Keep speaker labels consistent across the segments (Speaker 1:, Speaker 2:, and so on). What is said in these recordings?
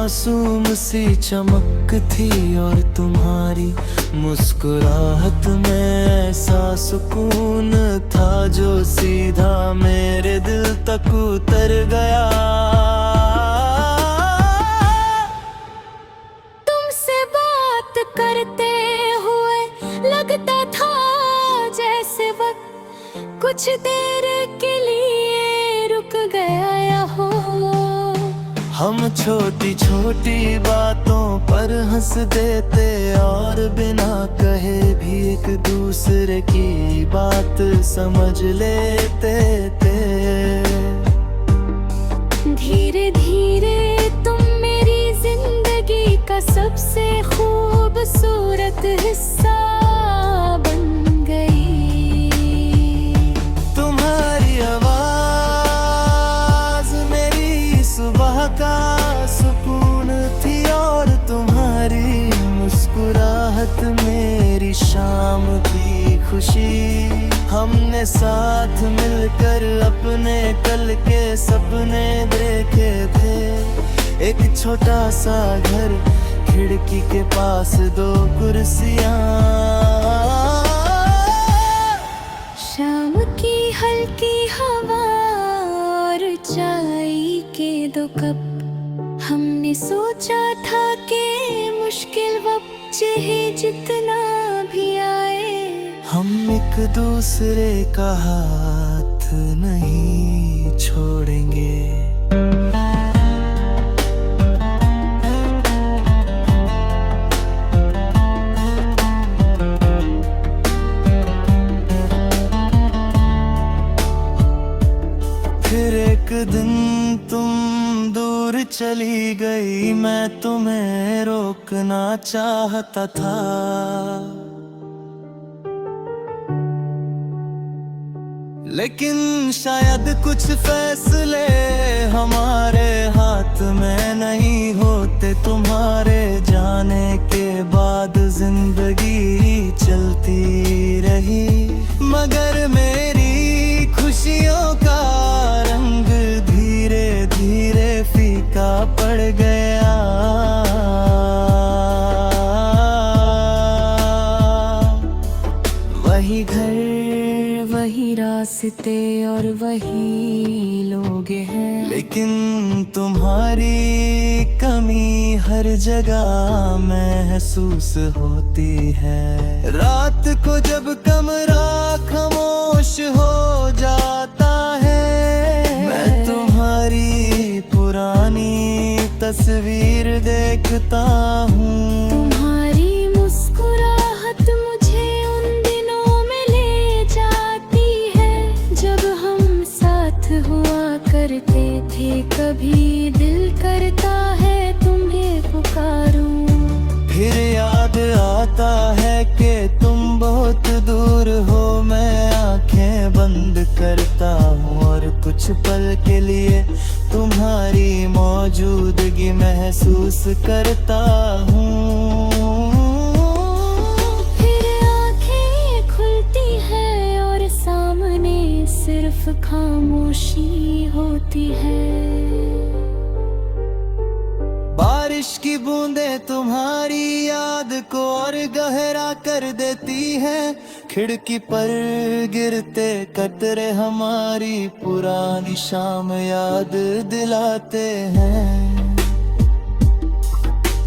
Speaker 1: मासूम सी चमक थी और तुम्हारी मुस्कुराहट में ऐसा सुकून था जो सीधा मेरे दिल तक उतर गया।
Speaker 2: तुमसे बात करते हुए लगता था जैसे वक्त कुछ देर के लिए रुक गया हो।
Speaker 1: हम छोटी छोटी बातों पर हंस देते और बिना कहे भी एक दूसरे की बात समझ लेते थे।
Speaker 2: धीरे धीरे तुम मेरी जिंदगी का सबसे खूबसूरत हिस्सा बन गई।
Speaker 1: तुम्हारी आवाज मेरी सुबह का सुकून थी और तुम्हारी मुस्कुराहट मेरी शाम की खुशी। हमने साथ मिलकर अपने कल के सपने देखे थे। एक छोटा सा घर, खिड़की के पास दो कुर्सियां।
Speaker 2: शाम की हल्की हवा और चाय के दो कप। हमने सोचा था कि मुश्किल वक्त चाहे जितना भी आए,
Speaker 1: हम एक दूसरे का हाथ नहीं छोड़ेंगे। फिर एक दिन तुम दूर चली गई, मैं तुम्हें रोकना चाहता था। लेकिन शायद कुछ फैसले हमारे हाथ में नहीं होते। तुम्हारे जाने के बाद जिंदगी चलती रही, मगर मेरी खुशियों का रंग धीरे धीरे फीका पड़ गया। वही घर, वही रास्ते और वही लोग हैं, लेकिन तुम्हारी कमी हर जगह महसूस होती है। रात को जब कमरा खामोश हो जाता है, मैं तुम्हारी पुरानी तस्वीर देखता हूँ।
Speaker 2: तुम्हारी मुस्कुराहट मुझे उन दिनों में ले जाती है जब हम साथ हुआ करते थे। कभी दिल करता है तुम्हें पुकारूं,
Speaker 1: फिर याद आता है कि तुम बहुत दूर हो। मैं आंखें बंद करता हूँ और कुछ पल के लिए तुम्हारी मौजूदगी महसूस करता हूँ।
Speaker 2: फिर आंखें खुलती है और सामने सिर्फ खामोशी होती है।
Speaker 1: बारिश की बूंदें तुम्हारी याद को और गहरा कर देती हैं। खिड़की पर गिरते कतरे हमारी पुरानी शाम याद दिलाते हैं।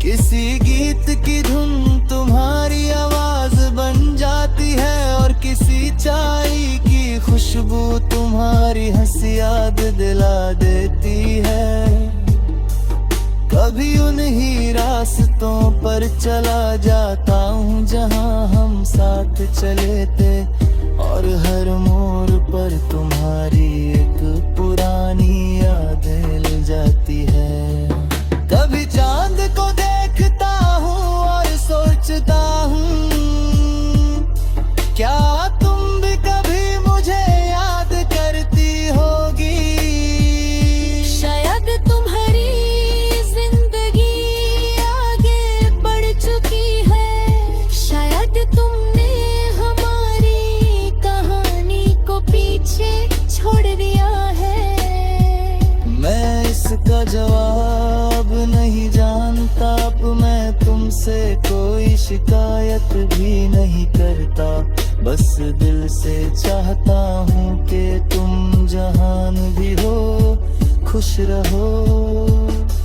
Speaker 1: किसी गीत की धुन तुम्हारी आवाज बन जाती है और किसी चाय की खुशबू तुम्हारी हंसी याद दिला देती है। कभी उन्हीं रास्तों पर चला जाता हूँ जहाँ हम साथ चले थे, और हर मोड़ पर तुम्हारी एक पुरानी याद मिल जाती है। कभी चांद को देखता हूँ और सोचता हूँ, क्या तुम भी कभी मुझे याद करती होगी।
Speaker 2: शायद तुम्हारी तुमने हमारी कहानी को पीछे छोड़ दिया।
Speaker 1: नहीं करता, बस दिल से चाहता हूँ कि तुम जहान भी हो खुश रहो।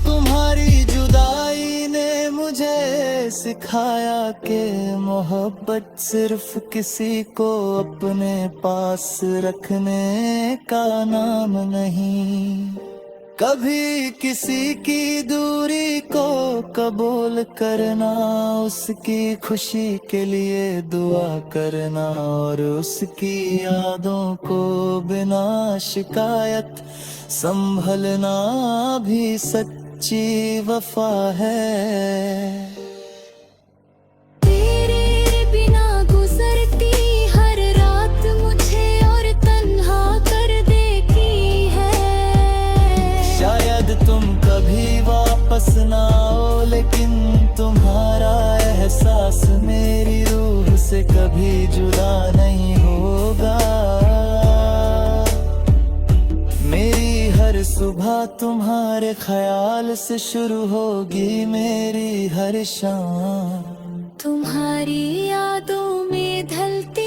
Speaker 1: तुम्हारी जुदाई ने मुझे सिखाया कि मोहब्बत सिर्फ किसी को अपने पास रखने का नाम नहीं, कभी किसी की दूरी को कबूल करना, उसकी खुशी के लिए दुआ करना और उसकी यादों को बिना शिकायत संभलना भी सच्ची वफा है।
Speaker 2: तेरे बिना गुजरती हर रात मुझे और तन्हा कर देती है।
Speaker 1: शायद तुम कभी वापस ना आओ, लेकिन तुम्हारा एहसास मेरी रूह से कभी जुदा नहीं होगा। मेरी हर सुबह तुम्हारे ख्याल से शुरू होगी, मेरी हर शाम
Speaker 2: तुम्हारी यादों में ढलती